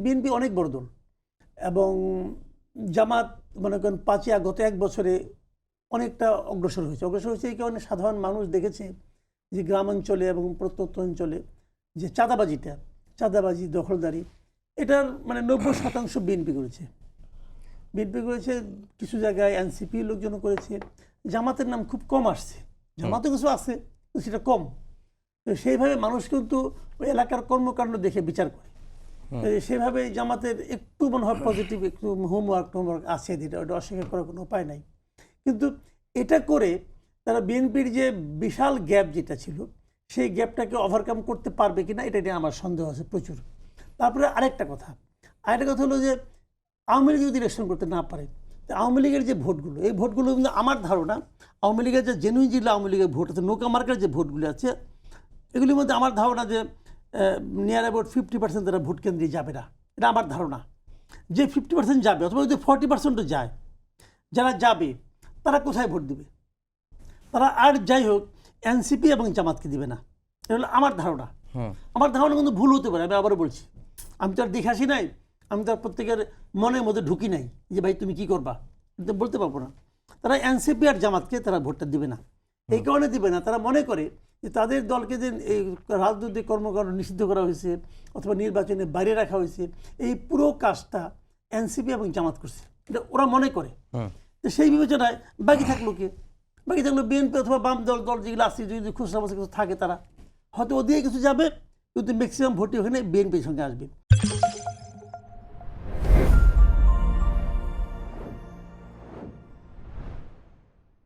BNP অনেক বড় দল এবং জামাত মনে করেন 5ই আগস্ট গত 1 বছরে অনেকটা অগ্রসর হয়েছে এই কারণে সাধারণ মানুষ দেখেছে যে গ্রামাঞ্চলে এবং প্রত্যন্ত অঞ্চলে যে চাঁদাবাজি দখলদারি এটার মানে 90% বিএনপি করেছে কিছু জায়গায় এনসিপি লোকজন করেছে জামাতের নাম খুব কম আসছে জামাতে কিছু আছে কিন্তু সেটা কম তো সেইভাবে মানুষ কিন্তু ওই এলাকার কর্মকাণ্ড দেখে বিচার করে সেভাবে জামাতের একটু মনে হয় পজিটিভ একটু হোমওয়ার্ক আছে যেটা ওটা অস্বীকার করার কোনো উপায় নাই কিন্তু এটা করে তারা বিএনপির যে বিশাল গ্যাপ যেটা ছিল সেই গ্যাপটাকে ওভারকাম করতে পারবে কিনা এটা নিয়ে আমার সন্দেহ আছে প্রচুর। তারপরে আরেকটা কথা হলো যে আওয়ামী লীগ যদি ইলেকশন করতে না পারে আওয়ামী লীগের যে ভোটগুলো এই ভোটগুলো কিন্তু আমার ধারণা আওয়ামী লীগের যে জেনুইন জিল্লা আওয়ামী লীগের ভোট আছে নৌকা মার্কের যে ভোটগুলো আছে এগুলির মধ্যে আমার ধারণা যে নিয়ার অ্যাবাউট 50% তারা ভোট কেন্দ্রে যাবে না এটা আমার ধারণা। যে 50% যাবে অথবা যদি 40%ও যায় যারা যাবে তারা কোথায় ভোট দেবে তারা আর যাই হোক এনসিপি এবং জামাতকে দিবে না এটা হলো আমার ধারণা। আমার ধারণা কিন্তু ভুল হতে পারে আমি আবারও বলছি আমি তো আর দেখে আসি নাই আমি তো আর প্রত্যেকের মনের মধ্যে ঢুকি নাই যে ভাই তুমি কি করবা বলতে পারবো না। তারা এনসিপি আর জামাতকে তারা ভোটটা দিবে না এই কারণে দিবে না তারা মনে করে যে তাদের দলকে যে এই রাজনৈতিক কর্মকাণ্ড নিষিদ্ধ করা হয়েছে অথবা নির্বাচনে বাইরে রাখা হয়েছে এই পুরো কাজটা এনসিপি এবং জামাত করছে এটা ওরা মনে করে। তো সেই বিবেচনায় বাকি থাকলো বিএনপি অথবা বাম দল যেগুলো আছে যদি খুচরা বসে কিছু থাকে তারা হয়তো ওদিকে কিছু যাবে কিন্তু ম্যাক্সিমাম ভোটই ওখানে বিএনপির সঙ্গে আসবে।